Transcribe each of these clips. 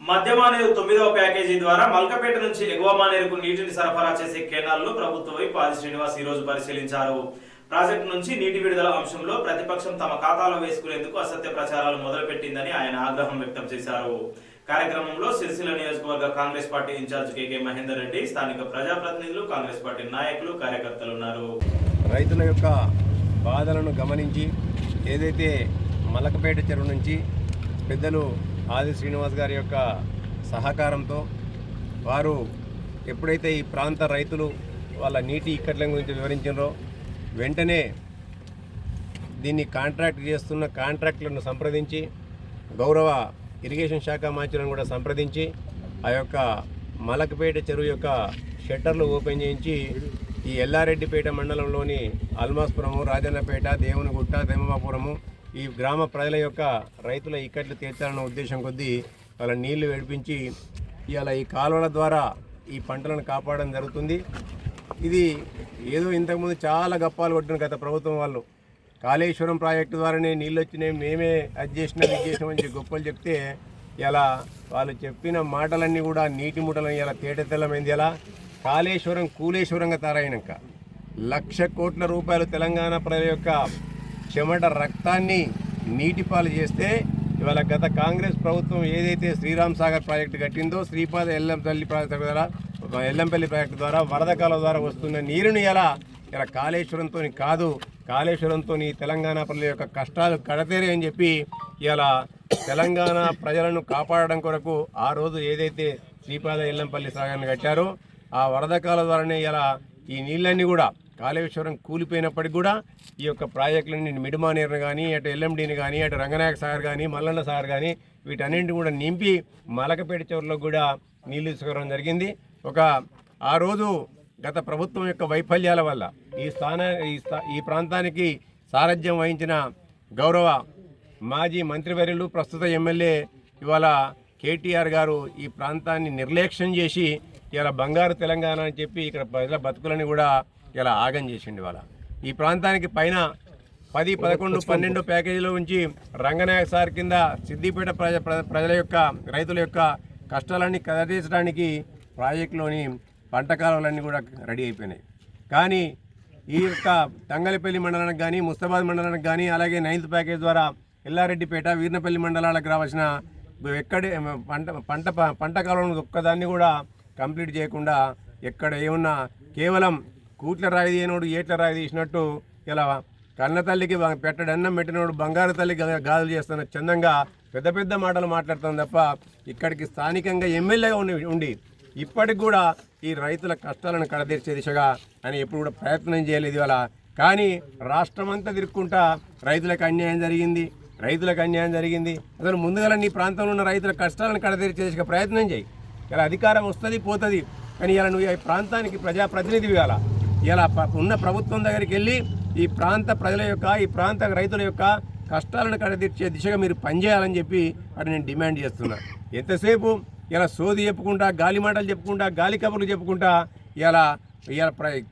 Madhya Maneru 9వ package ద్వారా మల్కపేట నుంచి ఎగువ మానేరుకు నీటిని సరఫరా చేసే కెనాల్ను ప్రభుత్వ వైపు ఆది శ్రీనివాస్ ఈ రోజు పరిశీలించారు. ప్రాజెక్టు నుంచి నీటి విడుదల అంశంలో ప్రతిపక్షం తమ ఖాతాలో వేసుకునేందుకు అసత్య ప్రచారాలు మొదలుపెట్టిందని ఆయన ఆగ్రహం వ్యక్తం చేశారు. కార్యక్రమంలో సిరిసిల్ల నియోజకవర్గ కాంగ్రెస్ పార్టీ ఇన్ఛార్జ్ కేకే మహేందర్ రెడ్డి, స్థానిక ప్రజాప్రతినిధులు, కాంగ్రెస్ పార్టీ నాయకులు, కార్యకర్తలు ఉన్నారు. రైతుల యొక్క బాధలను గమనించి ఏదైతే మలకపేట చెరువు నుంచి పెద్దలు ఆది శ్రీనివాస్ గారి యొక్క సహకారంతో వారు ఎప్పుడైతే ఈ ప్రాంత రైతులు వాళ్ళ నీటి ఇక్కట్ల గురించి వివరించారో వెంటనే దీన్ని కాంట్రాక్ట్ చేస్తున్న కాంట్రాక్టులను సంప్రదించి గౌరవ ఇరిగేషన్ శాఖ మంత్రులను కూడా సంప్రదించి ఆ యొక్క మలకపేట చెరువు యొక్క షట్టర్లు ఓపెన్ చేయించి ఈ ఎల్లారెడ్డిపేట మండలంలోని అల్మాస్పురము, రాజన్నపేట, దేవునిగుట్ట, తిమ్మాపురము ఈ గ్రామ ప్రజల యొక్క రైతుల ఇక్కట్లు తీర్చాలన్న ఉద్దేశం కొద్దీ వాళ్ళ నీళ్లు వెడిపించి ఇవాళ ఈ కాలువల ద్వారా ఈ పంటలను కాపాడడం జరుగుతుంది. ఇది ఏదో ఇంతకుముందు చాలా గప్పాలు కొట్టిన గత ప్రభుత్వం వాళ్ళు కాళేశ్వరం ప్రాజెక్టు ద్వారానే నీళ్ళు వచ్చినాయి, మేమే అది చేసినాం ఇది చేసినామని గొప్పలు చెప్తే ఇలా వాళ్ళు చెప్పిన మాటలన్నీ కూడా నీటి మూటలని ఇలా తేటతెల్లమైంది. ఇలా కాళేశ్వరం కూలేశ్వరంగా తయారైనాక 1,00,000 కోట్ల రూపాయలు తెలంగాణ ప్రజల యొక్క చెమట రక్తాన్ని నీటిపాలు చేస్తే ఇవాళ గత కాంగ్రెస్ ప్రభుత్వం ఏదైతే శ్రీరామ్ సాగర్ ప్రాజెక్టు కట్టిందో శ్రీపాద ఎల్లంపల్లి ప్రాజెక్టు ద్వారా ఎల్లంపల్లి ప్రాజెక్టు ద్వారా వరద కాలువ ద్వారా వస్తున్న నీరుని ఇలా కాళేశ్వరంతో కాదు, కాళేశ్వరంతో తెలంగాణ ప్రజల యొక్క కష్టాలు కడతేరే అని చెప్పి ఇలా తెలంగాణ ప్రజలను కాపాడడం కొరకు ఆ రోజు ఏదైతే శ్రీపాద ఎల్లంపల్లి సాగర్ని కట్టారో ఆ వరద కాలువ ద్వారానే ఇలా ఈ నీళ్ళన్నీ కూడా కాళేశ్వరం కూలిపోయినప్పటికి కూడా ఈ యొక్క ప్రాజెక్టులన్నీ మిడిమానేరుని కానీ, అటు ఎల్ఎండిని కానీ, అటు రంగనాయక సాగర్ కానీ, మల్లన్న సాగర్ కానీ వీటన్నింటిని కూడా నింపి మలకపేట చెరువులో కూడా నీళ్లు తీసుకోవడం జరిగింది. ఆ రోజు గత ప్రభుత్వం యొక్క వైఫల్యాల వల్ల ఈ ప్రాంతానికి సారథ్యం వహించిన గౌరవ మాజీ మంత్రివర్యులు, ప్రస్తుత ఎమ్మెల్యే ఇవాళ కేటీఆర్ గారు ఈ ప్రాంతాన్ని నిర్లక్ష్యం చేసి ఇలా బంగారు తెలంగాణ అని చెప్పి ఇక్కడ ప్రజల బతుకులని కూడా ఇలా ఆగం చేసిండు. ఇవాళ ఈ ప్రాంతానికి పైన 10, 11, 12 ప్యాకేజీలో ఉంచి రంగనాయక సార్ కింద సిద్దిపేట ప్రజల యొక్క రైతుల యొక్క కష్టాలన్నీ కదతీర్చడానికి ప్రాజెక్టులోని పంట కాలువలన్నీ కూడా రెడీ అయిపోయినాయి. కానీ ఈ యొక్క తంగలపల్లి మండలానికి కానీ, ముస్తాబాద్ మండలానికి కానీ, అలాగే 9th ప్యాకేజ్ ద్వారా ఎల్లారెడ్డిపేట, వీర్నపల్లి మండలాలకు రావాల్సిన పంట కాలువలను ఒక్కదాన్ని కూడా కంప్లీట్ చేయకుండా ఎక్కడ ఏమన్నా కేవలం కూట్ల రాయి తీయనోడు ఏట్ల రాయి తీసినట్టు ఇలా కన్న తల్లికి పెట్టడన్నం పెట్టినోడు బంగారు తల్లి గాజులు చేస్తున్న చందంగా పెద్ద పెద్ద మాటలు మాట్లాడుతాం తప్ప ఇక్కడికి స్థానికంగా ఎమ్మెల్యేగా ఉండి ఇప్పటికి కూడా ఈ రైతుల కష్టాలను కడతీర్చే దిశగా అని ఎప్పుడు కూడా ప్రయత్నం చేయలేదు. ఇవాళ కానీ రాష్ట్రం అంతా తిరుక్కుంటా రైతులకు అన్యాయం జరిగింది. అసలు ముందుగా నీ ప్రాంతంలో ఉన్న రైతుల కష్టాలను కడతీర్చే దిశగా ప్రయత్నం చేయి. ఇలా అధికారం వస్తుంది పోతుంది, కానీ ఇలా నువ్వు ఈ ప్రాంతానికి ప్రజాప్రతినిధివి కాల. ఇలా ఉన్న ప్రభుత్వం దగ్గరికి వెళ్ళి ఈ ప్రాంత ప్రజల యొక్క, ఈ ప్రాంత రైతుల యొక్క కష్టాలను కడతీర్చే దిశగా మీరు పనిచేయాలని చెప్పి అది నేను డిమాండ్ చేస్తున్నా. ఎంతసేపు ఇలా సోది చెప్పుకుంటా, గాలి మాటలు చెప్పుకుంటా, గాలి కబుర్లు చెప్పుకుంటా ఇలా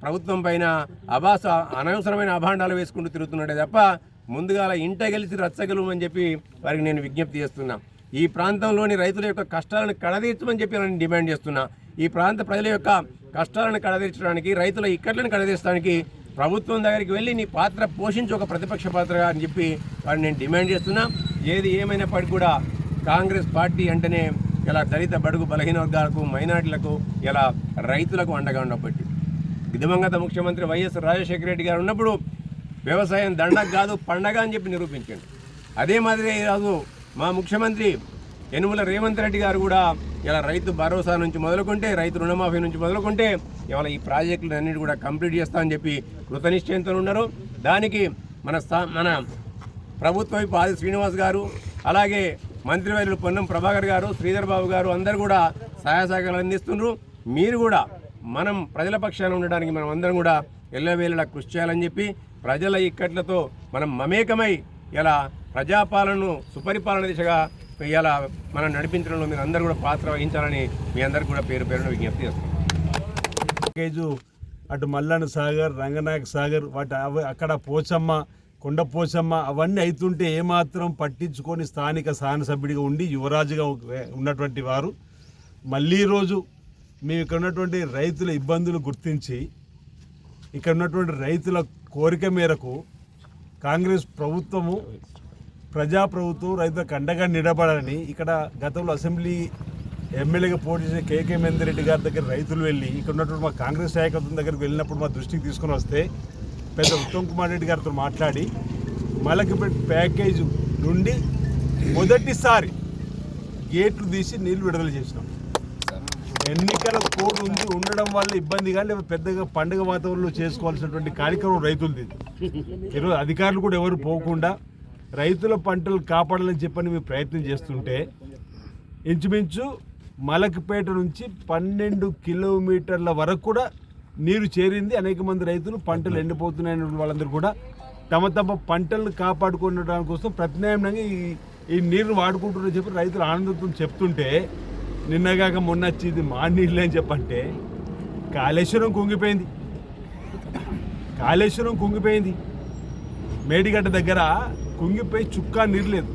ప్రభుత్వం పైన అనవసరమైన అభాండాలు వేసుకుంటూ తిరుగుతున్నాడే తప్ప ముందుగా ఇంట గెలిచి రచ్చగలమని చెప్పి వారికి నేను విజ్ఞప్తి చేస్తున్నా. ఈ ప్రాంతంలోని రైతుల యొక్క కష్టాలను కడతీర్చమని చెప్పి నేను డిమాండ్ చేస్తున్నా. ఈ ప్రాంత ప్రజల యొక్క కష్టాలను కడతీర్చడానికి, రైతుల ఇక్కట్లను కడతీర్చడానికి ప్రభుత్వం దగ్గరికి వెళ్ళి నీ పాత్ర పోషించి ఒక ప్రతిపక్ష పాత్రగా అని చెప్పి వారిని నేను డిమాండ్ చేస్తున్నా. ఏది ఏమైనప్పటికీ కూడా కాంగ్రెస్ పార్టీ అంటేనే ఇలా దళిత, బడుగు, బలహీన వర్గాలకు, మైనార్టీలకు, ఇలా రైతులకు అండగా ఉండబట్టి దివంగత ముఖ్యమంత్రి వైఎస్ రాజశేఖర రెడ్డి గారు ఉన్నప్పుడు వ్యవసాయం దండగ కాదు పండగ అని చెప్పి నిరూపించండి. అదే మాదిరి ఈరోజు మా ముఖ్యమంత్రి యనుమల రేవంత్ రెడ్డి గారు కూడా ఇలా రైతు భరోసా నుంచి మొదలుకుంటే, రైతు రుణమాఫీ నుంచి మొదలుకుంటే ఇవాళ ఈ ప్రాజెక్టులు అన్నిటి కూడా కంప్లీట్ చేస్తామని చెప్పి కృతనిశ్చయంతో ఉన్నారు. దానికి మన ప్రభుత్వ వైపు ఆది శ్రీనివాస్ గారు, అలాగే మంత్రివర్యులు పొన్నం ప్రభాకర్ గారు, శ్రీధర్ బాబు గారు అందరూ కూడా సహాయ సహకారాలు అందిస్తున్నారు. మీరు కూడా మనం ప్రజల పక్షాన ఉండడానికి మనం అందరం కూడా ఎల్లవేళలా కృషి చేయాలని చెప్పి ప్రజల ఇక్కట్లతో మనం మమేకమై ఇలా ప్రజాపాలనను సుపరిపాలన దిశగా ఇలా మనం నడిపించడంలో మీరు అందరూ కూడా పాత్ర వహించాలని మీ అందరికీ కూడా పేరు పేరున విజ్ఞప్తి చేస్తున్నాం. అటు మల్లన్న సాగర్, రంగనాయక సాగర్, అక్కడ పోచమ్మ, కొండపోచమ్మ అవన్నీ అవుతుంటే ఏమాత్రం పట్టించుకొని స్థానిక శాసనసభ్యుడిగా ఉండి యువరాజుగా ఉన్నటువంటి వారు మళ్ళీ రోజు మేము ఇక్కడ ఉన్నటువంటి రైతుల ఇబ్బందులు గుర్తించి ఇక్కడ ఉన్నటువంటి రైతుల కోరిక మేరకు కాంగ్రెస్ ప్రభుత్వము ప్రజాప్రభుత్వం రైతులకు అండగా నిలబడాలని ఇక్కడ గతంలో అసెంబ్లీ ఎమ్మెల్యేగా పోటీ చేసిన కేకే మహేందర్ రెడ్డి గారి దగ్గర రైతులు వెళ్ళి ఇక్కడ ఉన్నటువంటి మా కాంగ్రెస్ నాయకత్వం దగ్గరికి వెళ్ళినప్పుడు మా దృష్టికి తీసుకొని వస్తే పెద్ద ఉత్తమ్ కుమార్ రెడ్డి గారితో మాట్లాడి మలకపేట ప్యాకేజ్ నుండి మొదటిసారి గేట్లు తీసి నీళ్లు విడుదల చేసినాం. ఎన్నికల కోడ్ ఉండడం వల్ల ఇబ్బంది కానీ లేకపోతే పెద్దగా పండుగ వాతావరణంలో చేసుకోవాల్సినటువంటి కార్యక్రమం రైతులది. ఈరోజు అధికారులు కూడా ఎవరు పోకుండా రైతుల పంటలు కాపాడాలని చెప్పని మేము ప్రయత్నం చేస్తుంటే ఇంచుమించు మలకపేట నుంచి 12 కిలోమీటర్ల వరకు కూడా నీరు చేరింది. అనేక మంది రైతులు పంటలు ఎండిపోతున్నాయని వాళ్ళందరూ కూడా తమ తమ పంటలను కాపాడుకోవడం కోసం ప్రత్యామ్నాయంగా ఈ నీరు వాడుకుంటున్నారని చెప్పి రైతులు ఆనందంతో చెప్తుంటే నిన్నగాక మొన్న వచ్చేది మా నీళ్ళు అని చెప్పంటే కాళేశ్వరం కుంగిపోయింది. మేడిగడ్డ దగ్గర కుంగిపోయి చుక్కా నీరు లేదు,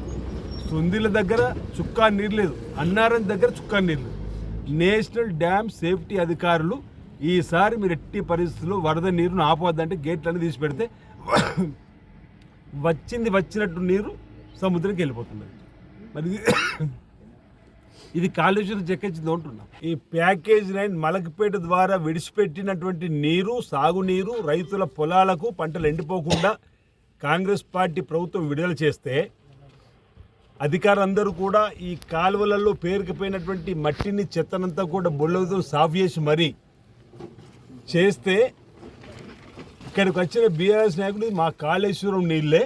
సుందిల దగ్గర చుక్కా నీరు లేదు, అన్నారం దగ్గర చుక్కా నీరు లేదు. నేషనల్ డ్యామ్ సేఫ్టీ అధికారులు ఈసారి మీరు ఎట్టి పరిస్థితుల్లో వరద నీరును ఆపవద్దంటే గేట్లన్నీ తీసి పెడితే వచ్చినట్టు నీరు సముద్రంకి వెళ్ళిపోతుంది. మరి ఇది కాళేశ్వరం చెక్కించింది అంటున్నా. ఈ ప్యాకేజ్ లైన్ మలకపేట ద్వారా విడిచిపెట్టినటువంటి నీరు, సాగునీరు రైతుల పొలాలకు పంటలు ఎండిపోకుండా కాంగ్రెస్ పార్టీ ప్రభుత్వం విడుదల చేస్తే అధికారులందరూ కూడా ఈ కాలువలలో పేరుకుపోయినటువంటి మట్టిని చెత్తనంతా కూడా బొల్లతో సాఫ్ చేసి మరీ చేస్తే ఇక్కడికి వచ్చిన బీఆర్ఎస్ నాయకులు మా కాళేశ్వరం నీళ్ళే,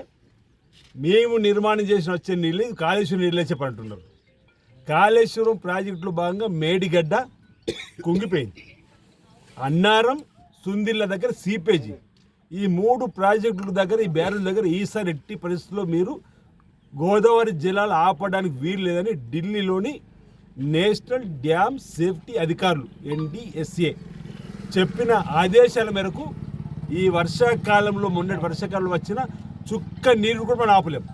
మేము నిర్మాణం చేసిన వచ్చే నీళ్ళు కాళేశ్వరం నీళ్ళే చెప్పంటున్నారు. కాళేశ్వరం ప్రాజెక్టులో భాగంగా మేడిగడ్డ కుంగిపోయింది, అన్నారం సుందిళ్ళ దగ్గర సీపేజీ, ఈ 3 ప్రాజెక్టుల దగ్గర ఈ బ్యారేజ్ దగ్గర ఈసారి ఎట్టి పరిస్థితుల్లో మీరు గోదావరి జలాలు ఆపడానికి వీలు లేదని ఢిల్లీలోని నేషనల్ డ్యామ్ సేఫ్టీ అధికారులు NDSA చెప్పిన ఆదేశాల మేరకు ఈ వర్షాకాలంలో మొన్నటి వర్షాకాలంలో వచ్చిన చుక్క నీరు కూడా మనం ఆపలేము.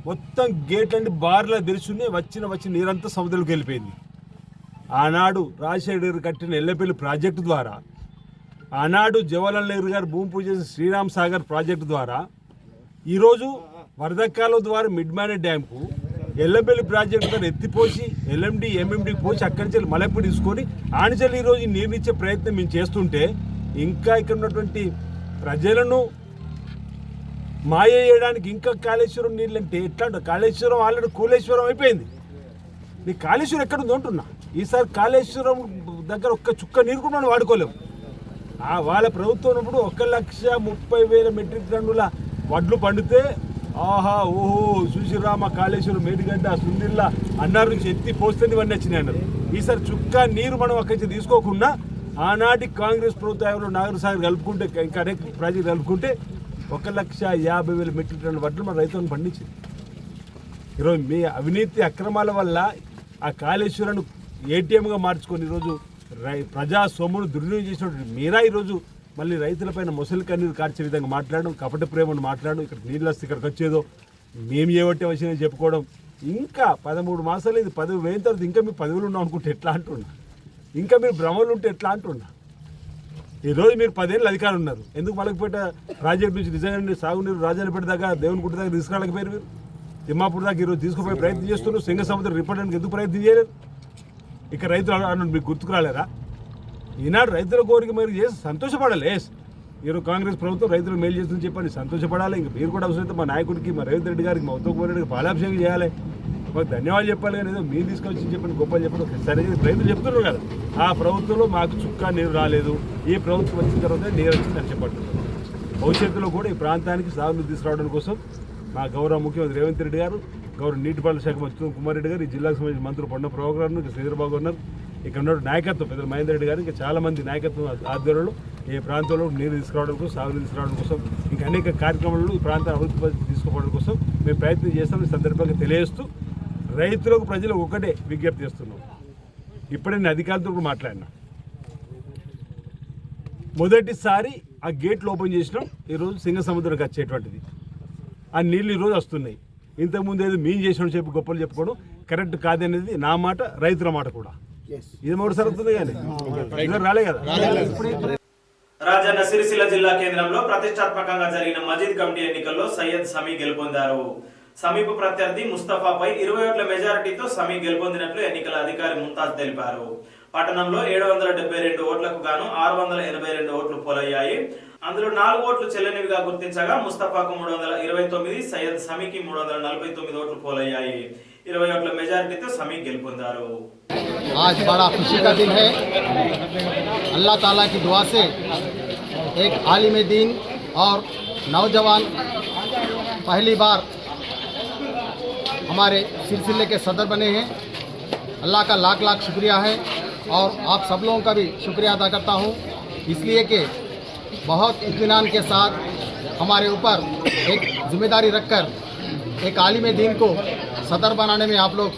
మొత్తం గేట్లన్నీ బార్లా తెరిచున్నాయి. వచ్చిన నీరంతా సముద్రంలోకి వెళ్ళిపోయింది. ఆనాడు రాజశేఖర్ గారు కట్టిన ఎల్లపల్లి ప్రాజెక్టు ద్వారా, ఆనాడు జవహర్లాల్ నెహ్రూ గారు భూమి పూజ చేసిన శ్రీరామ్ సాగర్ ప్రాజెక్టు ద్వారా ఈరోజు వరదకాలం ద్వారా మిడ్మానే డ్యాంకు ఎల్లపల్లి ప్రాజెక్టు ద్వారా ఎత్తిపోసి LMD MMDకి పోసి అక్కడి నుంచి మలపి తీసుకొని ఆనిచల్లి ఈరోజు నీరునిచ్చే ప్రయత్నం మేము చేస్తుంటే ఇంకా ఇక్కడ ఉన్నటువంటి ప్రజలను మాయ చేయడానికి ఇంకా కాళేశ్వరం నీళ్ళు అంటే ఎట్లా? కాళేశ్వరం ఆల్రెడీ కూలేశ్వరం అయిపోయింది. నీ కాళేశ్వరం ఎక్కడ ఉంది అంటున్నా. ఈసారి కాళేశ్వరం దగ్గర ఒక్క చుక్క నీరు కూడా మనం వాడుకోలేము. వాళ్ళ ప్రభుత్వం ఉన్నప్పుడు 1,30,000 మెట్రిక్ టన్నుల వడ్లు పండితే ఆహా ఓహో చూసిరామ కాళేశ్వరం మేడిగడ్డ సుందిళ్ళ అన్నారు నుంచి ఎత్తి పోస్తే ఇవన్నీ వచ్చినాయి అన్నారు. ఈసారి చుక్క నీరు మనం అక్కడి నుంచి తీసుకోకుండా ఆనాటి కాంగ్రెస్ ప్రభుత్వంలో నాగర్ సాగర్ కలుపుకుంటే ఇంకా అనేక ప్రాజెక్టు కలుపుకుంటే 1,50,000 మెట్రిక్ టన్నుల వడ్లు మన రైతులను పండించింది. ఈరోజు మీ అవినీతి అక్రమాల వల్ల ఆ కాళేశ్వరాన్ని ATMగా మార్చుకొని ఈరోజు ప్రజా సొమ్మును దుర్వినియోగం చేసినటువంటి మీరా ఈరోజు మళ్ళీ రైతులపైన మొసలి కన్నీరు కార్చే విధంగా మాట్లాడడం, కపట ప్రేమను మాట్లాడడం, ఇక్కడ నీళ్ళు వస్తే ఇక్కడికి వచ్చేదో మేము చేయబట్టే వచ్చిందని చెప్పుకోవడం. ఇంకా 13 మాసాలు ఇది 10 వేయిన తర్వాత ఇంకా మీరు 10 ఉన్నాం అనుకుంటే ఎట్లా అంటున్నా? ఇంకా మీరు భ్రమలు ఉంటే ఎట్లా అంటున్నా? ఈరోజు మీరు 10 ఏళ్ళు అధికారులు ఉన్నారు. ఎందుకు మలకపేట ప్రాజెక్టు నుంచి నిజంగా సాగునీరు రాజానిపేట దాకా దేవునిగుట్ట దాకా తీసుకురాలేకపోయారు? మీరు తిమ్మాపూర్ దాకా ఈరోజు తీసుకుపోయే ప్రయత్నం చేస్తున్నారు. సింగ సముద్రం రిపడడానికి ఎందుకు ప్రయత్నం చేయలేదు? ఇక రైతులు అన్న మీకు గుర్తుకు రాలేరా? ఈనాడు రైతుల కోరిక మీరు చేసి సంతోషపడాలి. ఈరోజు కాంగ్రెస్ ప్రభుత్వం రైతులు మేలు చేస్తుందని చెప్పని సంతోషపడాలి. ఇంకా మీరు కూడా అవసరమైతే మా నాయకుడికి, మా రేవంత్ రెడ్డి గారికి, మా ఉత్తమ్ కుమార్ రెడ్డికి పాలాభిషేకం చేయాలి. మాకు ధన్యవాదాలు చెప్పాలి. కానీ ఏదో మీరు తీసుకొచ్చి చెప్పండి, గొప్పలు చెప్పండి. సరే రైతులు చెప్తున్నారు కదా, ఆ ప్రభుత్వంలో మాకు చుక్కా నీరు రాలేదు, ఈ ప్రభుత్వం వచ్చిన తర్వాత నీరు వచ్చిందని చెప్పంటున్నారు. భవిష్యత్తులో కూడా ఈ ప్రాంతానికి సాగునీరు తీసుకురావడం కోసం మా గౌరవ ముఖ్యమంత్రి రేవంత్ రెడ్డి గారు, గౌరవ నీటిపారుదల శాఖ మంత్రి ఉత్తమ్ కుమార్ రెడ్డి గారు, ఈ జిల్లాకు సంబంధించిన మంత్రులు పొన్న ప్రోగ్రామ్ ఇంకా శ్రీధర్బాబు ఉన్నారు, ఇక్కడ ఉన్న నాయకత్వం పెద్ద మహేందర్ రెడ్డి గారు, ఇంకా చాలామంది నాయకత్వం ఆధ్వర్యంలో ఈ ప్రాంతంలో నీరు తీసుకురావడం కోసం, సాగునీరు తీసుకురావడం కోసం, ఇంకా అనేక కార్యక్రమాలు ఈ ప్రాంతాన్ని అభివృద్ధి తీసుకుపోవడం కోసం మేము ప్రయత్నం చేస్తాం. ఈ సందర్భంగా తెలియజేస్తూ రైతులకు, ప్రజలకు ఒకటే విజ్ఞప్తి చేస్తున్నాం. ఇప్పుడే నేను అధికారులతో కూడా మాట్లాడినా. మొదటిసారి ఆ గేట్లు ఓపెన్ చేసినాం ఈరోజు సింగ సముద్రంకి వచ్చేటువంటిది. ఆ నీళ్ళు ఈరోజు వస్తున్నాయి. ఇంతకుముందు ఏదో మేము చేసిన చెప్పి గొప్పలు చెప్పుకోవడం కరెక్ట్ కాదనేది నా మాట, రైతుల మాట కూడా. ఇది మూడుసారి వస్తుంది కానీ ఇంకా రాలే కదా. రాజన్న సిరిసిల్ల జిల్లా కేంద్రంలో ప్రతిష్టాత్మకంగా జరిగిన మజీద్ కమిటీ ఎన్నికల్లో సయ్యద్ సమీ గెలుపొందారు. సమీప ప్రత్యర్థి ముస్తఫాపై 20 ఓట్ల మెజారిటీతో సమీ గెలుపొందినట్లు ఎన్నికల అధికారి ముంతాజ్ తెలిపారు. పట్టణంలో 772 ఓట్లకు గాను 682 ఓట్లు పోలయ్యాయి. అందులో 4 ఓట్లు చెల్లనివిగా గుర్తించగా ముస్తఫాకు 329, సయ్యద్ సమీకి 349 ఓట్లు పోలయ్యాయి. 20 ఓట్ల మెజారిటీతో సమీ గెలుపొందారు. आज बड़ा खुशी का दिन है। अल्लाह ताला की दुआ से एक आलिम दीन और नौजवान पहली बार हमारे सिलसिले के सदर बने हैं। अल्लाह का लाख लाख शुक्रिया है और आप सब लोगों का भी शुक्रिया अदा करता हूँ, इसलिए कि बहुत इत्मीनान के साथ हमारे ऊपर एक जिम्मेदारी रखकर एक आलिम दीन को सदर बनाने में आप लोग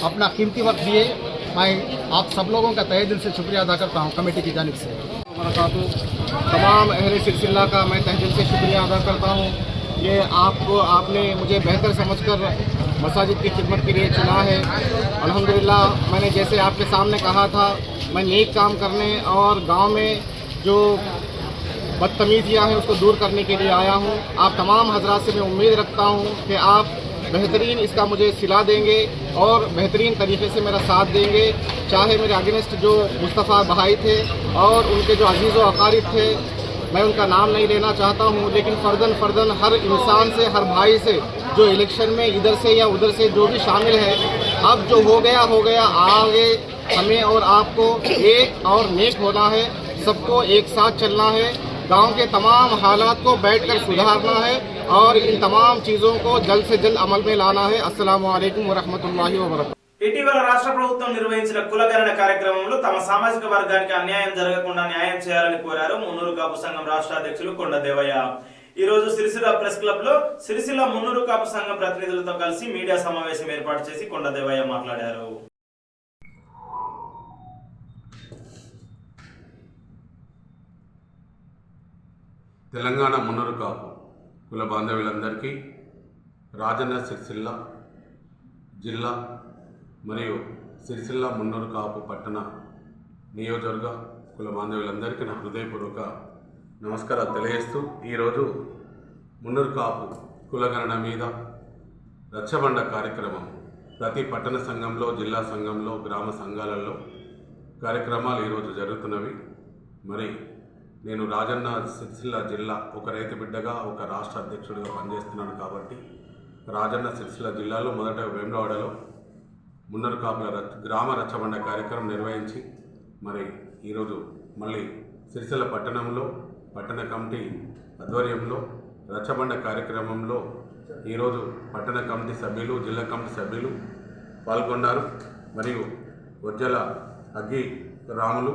अपना कीमती वक्त दिए। मैं आप सब लोगों का तहे दिल से शुक्रिया अदा करता हूँ कमेटी की जानिब से। तमाम अहले सिलसिला का मैं तहे दिल से शुक्रिया अदा करता हूँ। ये आपने मुझे बेहतर समझकर मसाजिद की खिदमत के लिए चुना है। अल्हम्दुलिल्लाह, मैंने जैसे आपके सामने कहा था, मैं नेक काम करने और गांव में जो बदतमीजियाँ हैं उसको दूर करने के लिए आया हूँ। आप तमाम हजरात से मैं उम्मीद रखता हूँ कि आप बेहतरीन इसका मुझे सिला देंगे और बेहतरीन तरीके से मेरा साथ देंगे। चाहे मेरे अगेंस्ट जो मुस्तफ़ा भाई थे और उनके जो अजीज़ व अकारिब थे, मैं उनका नाम नहीं लेना चाहता हूँ, लेकिन फ़र्दन हर इंसान से, हर भाई से जो इलेक्शन में इधर से या उधर से जो भी शामिल है, अब जो हो गया आगे हमें और आपको एक और नेक होना है, सबको एक साथ चलना है, गांव के तमाम हालात को बैठकर सुधारना है और इन तमाम चीज़ों को जल्द से जल्द अमल में लाना है। अस्सलामु अलैकुम वरहमतुल्लाहि वबरकातुहू। ఇటీవల రాష్ట్ర ప్రభుత్వం నిర్వహించిన కులగణన కార్యక్రమంలో తమ సామాజిక వర్గానికి అన్యాయం జరగకుండా న్యాయం చేయాలని కోరారు మున్నూరు కాపు సంఘం రాష్ట్ర అధ్యక్షులు కొండదేవయ్య. ఈ రోజు సిరిసిల్ల ప్రెస్ క్లబ్ లో సిరిసిల్ల మున్నూరు కాపు సంఘం ప్రతినిధులతో కలిసి మీడియా సమావేశం ఏర్పాటు చేసి కొండదేవయ్య మాట్లాడారు. తెలంగాణ మున్నూరు కాపు కుల బాంధవులందరికీ రాజన్న సిరిసిల్ల జిల్లా మరియు సిరిసిల్ల మున్నూరు కాపు పట్టణ నియోజకవర్గ కుల బాంధవులందరికీ నా హృదయపూర్వక నమస్కారాలు తెలియజేస్తూ ఈరోజు మున్నూరు కాపు కులగణన మీద రచ్చబండ కార్యక్రమం ప్రతి పట్టణ సంఘంలో, జిల్లా సంఘంలో, గ్రామ సంఘాలలో కార్యక్రమాలు ఈరోజు జరుగుతున్నవి. మరి నేను రాజన్న సిరిసిల్ల జిల్లా ఒక రైతు బిడ్డగా, ఒక రాష్ట్ర అధ్యక్షుడిగా పనిచేస్తున్నాను కాబట్టి రాజన్న సిరిసిల్ల జిల్లాలో మొదట వేములవాడలో మున్నూరు కాపుల గ్రామ రచ్చబండ కార్యక్రమం నిర్వహించి మరి ఈరోజు మళ్ళీ సిరిసిల్ల పట్టణంలో పట్టణ కమిటీ ఆధ్వర్యంలో రచ్చబండ కార్యక్రమంలో ఈరోజు పట్టణ కమిటీ సభ్యులు, జిల్లా కమిటీ సభ్యులు పాల్గొన్నారు. మరియు వజ్జల అగ్గి రాములు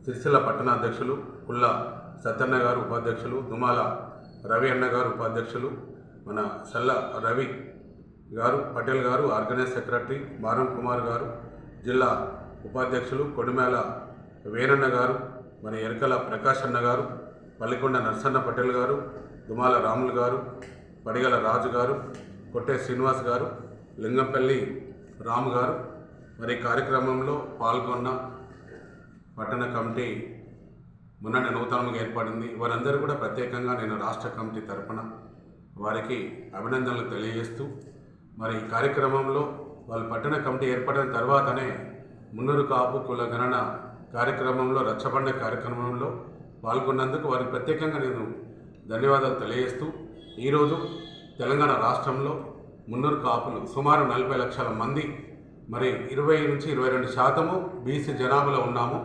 సిరిసిల్ల పట్టణాధ్యక్షులు, పుల్ల సత్యన్న గారు ఉపాధ్యక్షులు, దుమాల రవి అన్న గారు ఉపాధ్యక్షులు, మన సల్ల రవి గారు, పటేల్ గారు ఆర్గనైజ్ సెక్రటరీ, బారం కుమార్ గారు జిల్లా ఉపాధ్యక్షులు, కొడిమేల వేనన్న గారు, మన ఎరకల ప్రకాష్ అన్న గారు, పల్లికొండ నర్సన్న పటేల్ గారు, దుమాల రాములు గారు, పడిగల రాజు గారు, కొట్టే శ్రీనివాస్ గారు, లింగంపల్లి రాము గారు మరి కార్యక్రమంలో పాల్గొన్న పట్టణ కమిటీ మొన్నటి నూతనంగా ఏర్పడింది. వారందరూ కూడా ప్రత్యేకంగా నేను రాష్ట్ర కమిటీ తరఫున వారికి అభినందనలు తెలియజేస్తూ మరి ఈ కార్యక్రమంలో వాళ్ళు పట్టణ కమిటీ ఏర్పడిన తర్వాతనే మున్నూరు కాపు కుల గణన కార్యక్రమంలో రచ్చబండ కార్యక్రమంలో పాల్గొన్నందుకు వారికి ప్రత్యేకంగా నేను ధన్యవాదాలు తెలియజేస్తూ ఈరోజు తెలంగాణ రాష్ట్రంలో మున్నూరు కాపులు సుమారు 40 లక్షల మంది మరి 20 నుంచి 22% బీసీ జనాభాలో ఉన్నాము.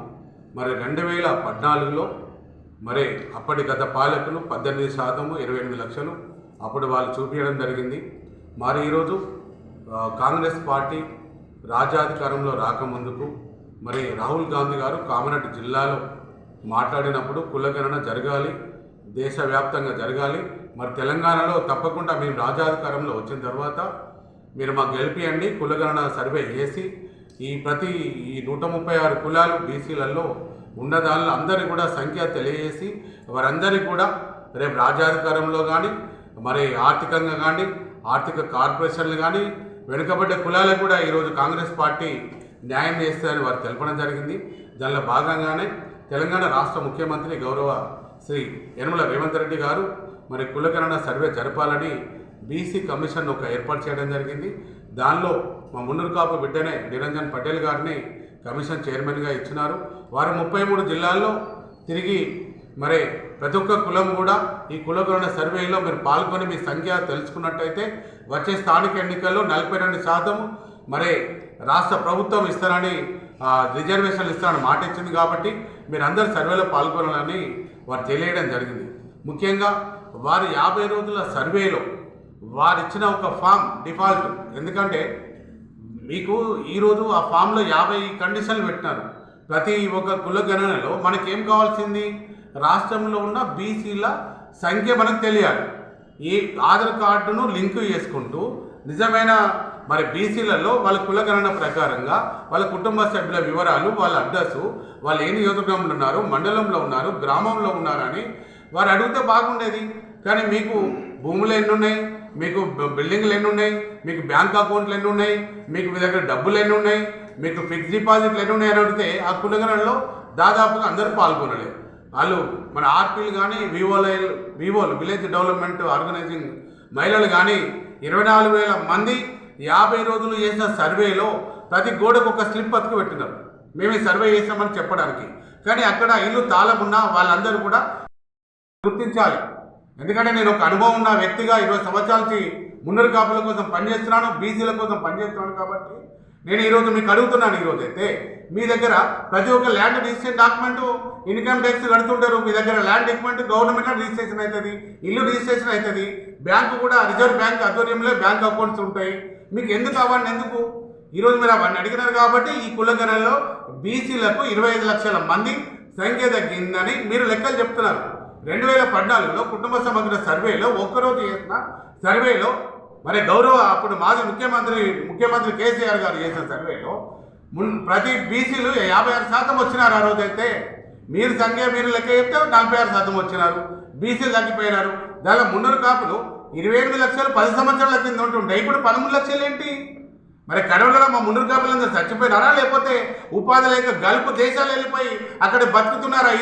మరి 2014లో మరి అప్పటి గత పాలకులు 18%, 28 లక్షలు అప్పుడు వాళ్ళు చూపించడం జరిగింది. మరి ఈరోజు కాంగ్రెస్ పార్టీ రాజ్యాధికారంలో రాకముందుకు మరి రాహుల్ గాంధీ గారు కామారెడ్డి జిల్లాలో మాట్లాడినప్పుడు కులగణన జరగాలి, దేశవ్యాప్తంగా జరగాలి, మరి తెలంగాణలో తప్పకుండా మేము రాజ్యాధికారంలో వచ్చిన తర్వాత మీరు మాకు గెలిపియండి, కులగణన సర్వే చేసి ఈ 136 కులాలు బీసీలలో ఉన్నదానిలో అందరికీ కూడా సంఖ్య తెలియజేసి వారందరికీ కూడా రేపు రాజ్యాధికారంలో కానీ మరి ఆర్థికంగా కానీ ఆర్థిక కార్పొరేషన్లు కానీ వెనుకబడ్డ కులాలకు కూడా ఈరోజు కాంగ్రెస్ పార్టీ న్యాయం చేస్తుందని వారు తెలపడం జరిగింది. దానిలో భాగంగానే తెలంగాణ రాష్ట్ర ముఖ్యమంత్రి గౌరవ శ్రీ యనమల రేవంత్ రెడ్డి గారు మరి కులగణన సర్వే జరపాలని బీసీ కమిషన్ ఒక ఏర్పాటు చేయడం జరిగింది. దానిలో మా మున్నూరు కాపు బిడ్డనే నిరంజన్ పటేల్ గారిని కమిషన్ చైర్మన్గా ఇచ్చినారు. వారు 33 జిల్లాల్లో తిరిగి మరి ప్రతి ఒక్క కులం కూడా ఈ కులగణన సర్వేలో మీరు పాల్గొని మీ సంఖ్య తెలుసుకున్నట్టయితే వచ్చే స్థానిక ఎన్నికల్లో 42% మరి రాష్ట్ర ప్రభుత్వం ఇస్తారని రిజర్వేషన్లు ఇస్తారని మాట ఇచ్చింది. కాబట్టి మీరు అందరు సర్వేలో పాల్గొనాలని వారు తెలియడం జరిగింది. ముఖ్యంగా వారి 50 రోజుల సర్వేలో వారు ఇచ్చిన ఒక ఫామ్ డిఫాల్ట్, ఎందుకంటే మీకు ఈరోజు ఆ ఫామ్లో 50 కండిషన్లు పెట్టినారు. ప్రతి ఒక్క కులగణనలో మనకేం కావాల్సింది, రాష్ట్రంలో ఉన్న బీసీల సంఖ్య మనకు తెలియాలి. ఈ ఆధార్ కార్డును లింకు చేసుకుంటూ నిజమైన మరి బీసీలలో వాళ్ళ కులగణన ప్రకారంగా వాళ్ళ కుటుంబ సభ్యుల వివరాలు, వాళ్ళ అడ్రస్సు, వాళ్ళు ఏ నియోజకవర్గంలో ఉన్నారు, మండలంలో ఉన్నారు, గ్రామంలో ఉన్నారని వారు అడిగితే బాగుండేది. కానీ మీకు భూములు ఎన్ని ఉన్నాయి, మీకు బిల్డింగ్లు ఎన్ని ఉన్నాయి, మీకు బ్యాంక్ అకౌంట్లు ఎన్ని ఉన్నాయి, మీకు మీ దగ్గర డబ్బులు ఎన్ని ఉన్నాయి, మీకు ఫిక్స్డ్ డిపాజిట్లు ఎన్ని ఉన్నాయి అని అడిగితే ఆ కులగణనలో దాదాపుగా అందరూ పాల్గొనలేదు. వాళ్ళు మన ఆర్పీలు కానీ వివోలు విలేజ్ డెవలప్మెంట్ ఆర్గనైజింగ్ మహిళలు కానీ 24,000 మంది 50 రోజులు చేసిన సర్వేలో ప్రతి గోడకు ఒక స్లిప్ బతుకు పెట్టినారు, మేము ఈ సర్వే చేసామని చెప్పడానికి. కానీ అక్కడ ఇల్లు తాళం ఉన్న వాళ్ళందరూ కూడా గుర్తించాలి. ఎందుకంటే నేను ఒక అనుభవం ఉన్న వ్యక్తిగా 20 సంవత్సరాల నుంచి మున్నూరు కాపుల కోసం పనిచేస్తున్నాను, బీసీల కోసం పనిచేస్తున్నాను. కాబట్టి నేను ఈరోజు మీకు అడుగుతున్నాను, ఈరోజు అయితే మీ దగ్గర ప్రతి ఒక్క land registration document income tax కడుతుంటారు, మీ దగ్గర ల్యాండ్ డాక్యుమెంట్ గవర్నమెంట్లో రిజిస్ట్రేషన్ అవుతుంది, ఇల్లు రిజిస్ట్రేషన్ అవుతుంది, బ్యాంకు కూడా రిజర్వ్ బ్యాంక్ ఆధ్వర్యంలో బ్యాంక్ అకౌంట్స్ ఉంటాయి. మీకు ఎందుకు అవన్నీ ఎందుకు? ఈరోజు మీరు అవన్నీ అడిగినారు కాబట్టి ఈ కులగణనలో బీసీలకు 25 లక్షల మంది సంఖ్య తగ్గిందని మీరు లెక్కలు చెప్తున్నారు. 2014లో కుటుంబ సమగ్ర సర్వేలో ఒక్కరోజు చేసిన సర్వేలో మరి గౌరవ అప్పుడు మాజీ ముఖ్యమంత్రి కేసీఆర్ గారు చేసిన సర్వేలో ప్రతి బీసీలు 56% వచ్చినారు. ఆ రోజైతే మీరు సంఖ్య మీరు లెక్క చెప్తే 46% వచ్చినారు, బీసీలు తగ్గిపోయినారు. దానిలో మున్నూరు కాపులు 28 లక్షలు 10 సంవత్సరాల కింద ఉంటుండే, ఇప్పుడు 13 లక్షలు ఏంటి? మరి కరోనాలో మా మున్నూరు కాపులందరూ చచ్చిపోయినారా, లేకపోతే ఉపాధి లేక గల్ఫ్ దేశాలు వెళ్ళిపోయి అక్కడ బతుకుతున్నారా?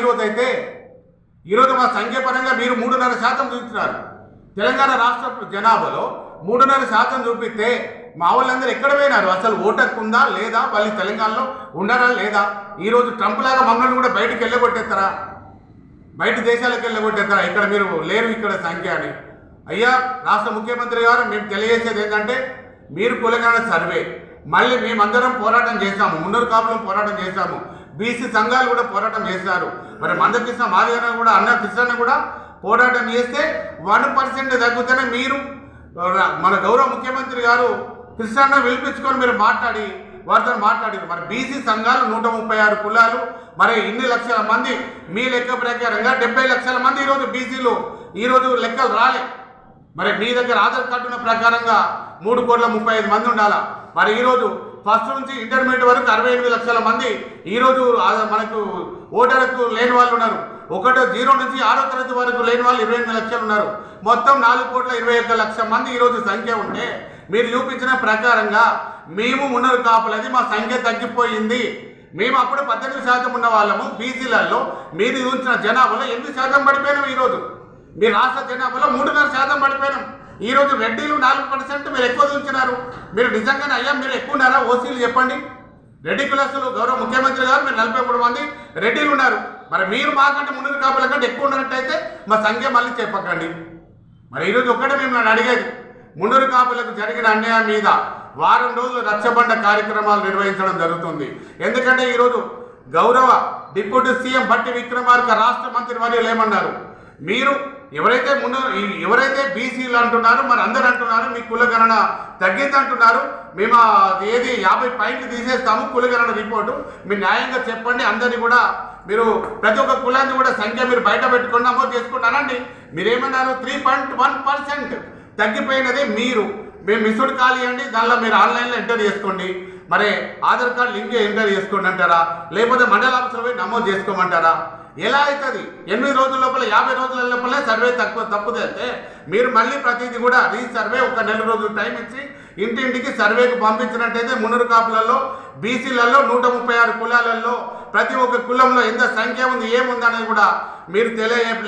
ఈరోజు మా సంఖ్య పరంగా మీరు 3.5% చూస్తున్నారు. తెలంగాణ రాష్ట్ర జనాభాలో 3.5% చూపిస్తే మా వాళ్ళందరూ ఎక్కడ పోయినారు? అసలు ఓటకు ఉందా లేదా? వాళ్ళు తెలంగాణలో ఉన్నారా లేదా? ఈరోజు ట్రంప్ లాగా మమ్మల్ని కూడా బయటికి వెళ్ళగొట్టేస్తారా? బయట దేశాలకు వెళ్ళగొట్టేస్తారా? ఇక్కడ మీరు లేరు ఇక్కడ సంఖ్య అని. అయ్యా రాష్ట్ర ముఖ్యమంత్రి గారు, మేము తెలియజేసేది ఏంటంటే మీరు కులగణన సర్వే మళ్ళీ మేమందరం పోరాటం చేశాము, మున్నూరు కాపులం పోరాటం చేశాము, బీసీ సంఘాలు కూడా పోరాటం చేశారు. మరి మందకృష్ణ మాదిగన కూడా అన్న కృష్ణ కూడా పోరాటం చేస్తే 1% తగ్గుతూనే మీరు మన గౌరవ ముఖ్యమంత్రి గారు కృష్ణ పిలిపించుకొని మీరు వారితో మాట్లాడారు. మరి బీసీ సంఘాలు 136 కులాలు, మరి ఇన్ని లక్షల మంది మీ లెక్క ప్రకారంగా 70 లక్షల మంది ఈరోజు బీసీలు ఈరోజు లెక్కలు రాలే. మరి మీ దగ్గర ఆధార్ కార్డు ఉన్న ప్రకారంగా 3,35,00,000 మంది ఉండాలా. మరి ఈరోజు ఫస్ట్ నుంచి ఇంటర్మీడియట్ వరకు 68 లక్షల మంది ఈరోజు మనకు ఓటర్లకు లేని వాళ్ళు ఉన్నారు. 0 నుంచి 6వ తరగతి వరకు లేని వాళ్ళు 28 లక్షలు ఉన్నారు. మొత్తం 4,21,00,000 మంది ఈరోజు సంఖ్య ఉంటే మీరు చూపించిన ప్రకారంగా మేము మున్నూరు కాపులది మా సంఖ్య తగ్గిపోయింది. మేము అప్పుడు 18% ఉన్న వాళ్ళము, బీసీలలో మీరు చూసిన జనాభాలో 8% పడిపోయినాం. ఈరోజు మీ రాష్ట్ర జనాభాలో 3.5% పడిపోయినాం. ఈరోజు రెడ్డిలు 4% మీరు ఎక్కువ చూసినారు. మీరు నిజంగానే అయ్యా మీరు ఎక్కువ ఉన్నారా? ఓసీలు చెప్పండి. రెడ్డి కులస్తులు గౌరవ ముఖ్యమంత్రి గారు మీరు 43 మంది రెడ్డిలు ఉన్నారు. మరి మీరు మాకంటే మున్నూరు కాపుల కంటే ఎక్కువ ఉన్నట్టయితే మా సంఖ్య మళ్ళీ చెప్పకండి. మరి ఈరోజు ఒక్కటే మేము నన్ను అడిగేది, మున్నూరు కాపులకు జరిగిన అన్యాయం మీద వారం రోజులు రచ్చబండ కార్యక్రమాలు నిర్వహించడం జరుగుతుంది. ఎందుకంటే ఈరోజు గౌరవ డిప్యూటీ సీఎం బట్టి విక్రమార్క రాష్ట్ర మంత్రి వర్యులు ఏమన్నారు, మీరు ఎవరైతే బీసీలు అంటున్నారు, మరి అందరు అంటున్నారు మీ కులగణన తగ్గిందంటున్నారు, మేము ఏది 50 పాయింట్లు తీసేస్తాము కులగణన రిపోర్టు, మీరు న్యాయంగా చెప్పండి, అందరినీ కూడా మీరు ప్రతి ఒక్క కులాన్ని కూడా సంఖ్య మీరు బయట పెట్టుకుని నమోదు చేసుకుంటారండి. మీరేమన్నారు? 3.1% తగ్గిపోయినది. మేము మిస్డ్ కాల్ ఇవ్వండి, దానిలో మీరు ఆన్లైన్లో ఎంటర్ చేసుకోండి. మరి ఆధార్ కార్డు లింక్ ఎంటర్ చేసుకోండి అంటారా, లేకపోతే మండల ఆఫీసులో పోయి నమోదు చేసుకోమంటారా? ఎలా అవుతుంది? 8 రోజుల లోపల 50 రోజుల లోపలే సర్వే తప్పుదైతే మీరు మళ్ళీ ప్రతిదీ కూడా రీసర్వే ఒక నెల రోజులు టైం ఇచ్చి ఇంటింటికి సర్వేకు పంపించినట్టయితే మున్నూరు కాపులలో బీసీలలో 136 కులాలలో ప్రతి ఒక్క కులంలో ఎంత సంఖ్య ఉంది ఏముంది అనేది కూడా మీరు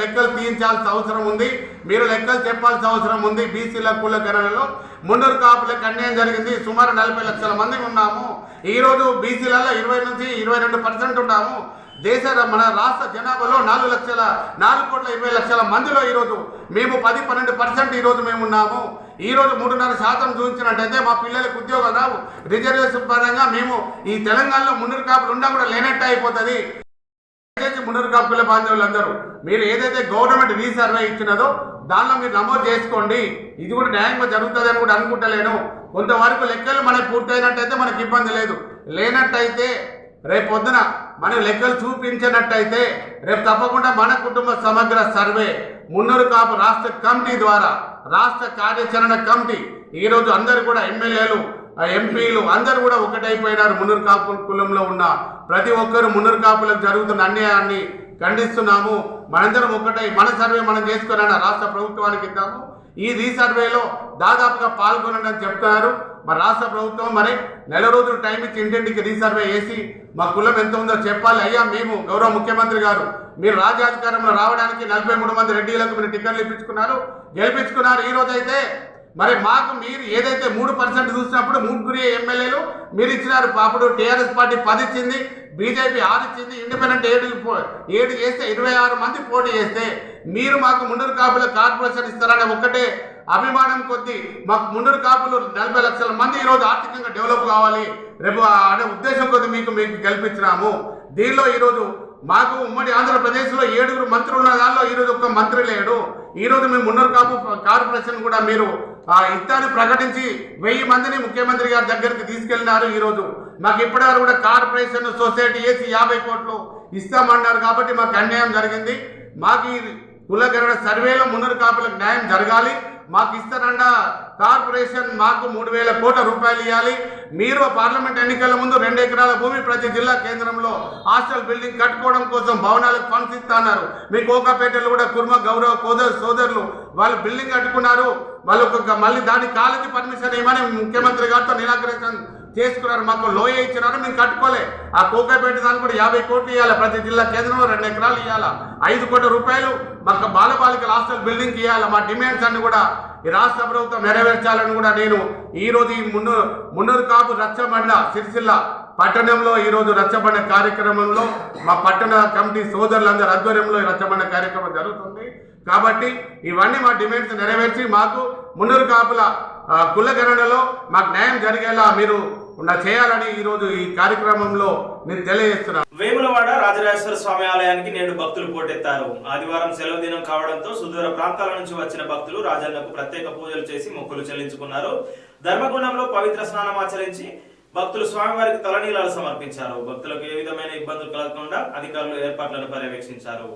లెక్కలు తీయించాల్సిన అవసరం ఉంది. మీరు లెక్కలు చెప్పాల్సిన అవసరం ఉంది. బీసీల కుల గణనలో మున్నూరు కాపులకు అన్యాయం జరిగింది. సుమారు 40 లక్షల మంది ఉన్నాము. ఈరోజు బీసీలలో 20 నుంచి 22% ఉన్నాము. మన రాష్ట్ర జనాభాలో 4,20,00,000 మందిలో ఈరోజు మేము 10-12% ఈరోజు మేము ఉన్నాము. ఈరోజు 3.5% చూపించినట్టయితే మా పిల్లలకు ఉద్యోగాలు రావు. రిజర్వేషన్ పరంగా మేము ఈ తెలంగాణలో మున్నూరు కాపులు ఉండా కూడా లేనట్టు అయిపోతుంది. మున్నూరు కాపు పిల్ల బాంధవులందరూ మీరు ఏదైతే గవర్నమెంట్ రీసర్వే ఇచ్చినదో దానిలో మీరు నమోదు చేసుకోండి. ఇది కూడా న్యాయంగా జరుగుతుంది అని కూడా అనుకుంటలేను. కొంతవరకు లెక్కలు మనకు పూర్తయినట్టయితే మనకి ఇబ్బంది లేదు. లేనట్టయితే రేపు పొద్దున మనం లెక్కలు చూపించినట్టయితే రేపు తప్పకుండా మన కుటుంబ సమగ్ర సర్వే మున్నూరు కాపు రాష్ట్ర కమిటీ ద్వారా రాష్ట్ర కార్యాచరణ కమిటీ ఈరోజు అందరూ కూడా ఎమ్మెల్యేలు ఎంపీలు అందరూ కూడా ఒకటైపోయినారు. మున్నూరు కాపు కులంలో ఉన్న ప్రతి ఒక్కరు మున్నూరు కాపులకు జరుగుతున్న అన్యాయాన్ని ఖండిస్తున్నాము. మనందరం ఒకటై మన సర్వే మనం చేసుకుని రాష్ట్ర ప్రభుత్వానికి ఇద్దాము. ఈ రీసర్వేలో దాదాపుగా పాల్గొనండి అని చెప్తున్నారు. మరి రాష్ట్ర ప్రభుత్వం మరి నెల రోజులు టైం ఇచ్చి ఇంటింటికి రీసర్వే చేసి మా కులం ఎంత ఉందో చెప్పాలి. అయ్యా మేము గౌరవ ముఖ్యమంత్రి గారు మీరు రాజ్యాధికారంలో రావడానికి 43 మంది రెడ్డిలకు మీరు టికెట్లు ఇప్పించుకున్నారు, గెలిపించుకున్నారు. ఈ రోజైతే మరి మాకు మీరు ఏదైతే 3% చూసినప్పుడు 3 ఎమ్మెల్యేలు మీరు ఇచ్చినారు. అప్పుడు టీఆర్ఎస్ పార్టీ 10 ఇచ్చింది, బీజేపీ 6 ఇచ్చింది, ఇండిపెండెంట్ 7 చేస్తే 26 మంది పోటీ చేస్తే మీరు మాకు మున్నూరు కాపుల కార్పొరేషన్ ఇస్తారనే ఒక్కటే అభిమానం కొద్దీ మాకు మున్నూరు కాపులు 40 లక్షల మంది ఈరోజు ఆర్థికంగా డెవలప్ కావాలి రేపు అనే ఉద్దేశం కొద్దీ మీకు గెలిపించినాము. దీనిలో ఈరోజు మాకు ఉమ్మడి ఆంధ్రప్రదేశ్లో 7 మంత్రులు ఉన్న దానిలో ఈరోజు ఒక్క మంత్రి లేడు. ఈరోజు మేము మున్నూరు కాపు కార్పొరేషన్ కూడా మీరు ఇస్తాన్ని ప్రకటించి 1000 మందిని ముఖ్యమంత్రి గారి దగ్గరికి తీసుకెళ్లినారు. ఈరోజు మాకు ఇప్పటివరకు కూడా కార్పొరేషన్ సొసైటీ వేసి 50 కోట్లు ఇస్తామన్నారు. కాబట్టి మాకు అన్యాయం జరిగింది. మాకు ఈ కులగణన సర్వేలో మున్నూరు కాపులకు న్యాయం జరగాలి. మాకు ఇస్తారంట కార్పొరేషన్ మాకు 3,000 కోట్ల రూపాయలు ఇవ్వాలి. మీరు పార్లమెంట్ ఎన్నికల ముందు 2 ఎకరాల భూమి ప్రతి జిల్లా కేంద్రంలో హాస్టల్ బిల్డింగ్ కట్టుకోవడం కోసం భవనాలకు ఫండ్స్ ఇస్తున్నారు. మీ కోకాపేటలో కూడా కుర్మ గౌరవ సోదరులు వాళ్ళు బిల్డింగ్ కట్టుకున్నారు. వాళ్ళు మళ్ళీ దాని కాలేజీ పర్మిషన్ ఇవ్వమని ముఖ్యమంత్రి గారితో నిరాకరించారు చేసుకున్నారు. మాకు లోయ ఇచ్చినారు, మేము కట్టుకోలే. ఆ కోకాపేట దానికి కూడా 50 కోట్లు ఇవ్వాలి. ప్రతి జిల్లా కేంద్రంలో 2 ఎకరాలు ఇవ్వాలి. 5 కోట్ల రూపాయలు మాకు బాలబాలికల హాస్టల్ బిల్డింగ్కి ఇవ్వాలి. మా డిమాండ్స్ అన్ని కూడా ఈ రాష్ట్ర ప్రభుత్వం నెరవేర్చాలని కూడా నేను ఈరోజు ఈ మున్నూరు కాపు రచ్చబండ సిరిసిల్ల పట్టణంలో ఈరోజు రచ్చబండ కార్యక్రమంలో మా పట్టణ కమిటీ సోదరులందరూ ఆధ్వర్యంలో ఈ రచ్చబండ కార్యక్రమం జరుగుతుంది. కాబట్టి ఇవన్నీ మా డిమాండ్స్ నెరవేర్చి మాకు మున్నూరు కాపుల కులగణనలో మాకు న్యాయం జరిగేలా మీరు చేయాలని ఈరోజు ఈ కార్యక్రమంలో నేను తెలియజేస్తున్నాను. వేములవాడ రాజరాజేశ్వర స్వామి ఆలయానికి నేడు భక్తులు పోటెత్తారు. ఆదివారం సెలవు దినం కావడంతో సుదూర ప్రాంతాల నుంచి వచ్చిన భక్తులు రాజన్నకు ప్రత్యేక పూజలు చేసి మొక్కులు చెల్లించుకున్నారు. ధర్మగుండంలో పవిత్ర స్నానం ఆచరించి భక్తులు స్వామివారికి తలనీలాలు సమర్పించారు. భక్తులకు ఏ విధమైన ఇబ్బందులు కలగకుండా అధికారులు ఏర్పాట్లను పర్యవేక్షించారు.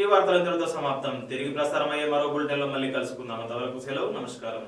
ఈ వార్తలు ఇంతటితో సమాప్తం. తిరిగి ప్రసారమయ్యే మరో బులెటిన్లో మళ్ళీ కలుసుకుందాం. అంతవరకు సెలవు. నమస్కారం.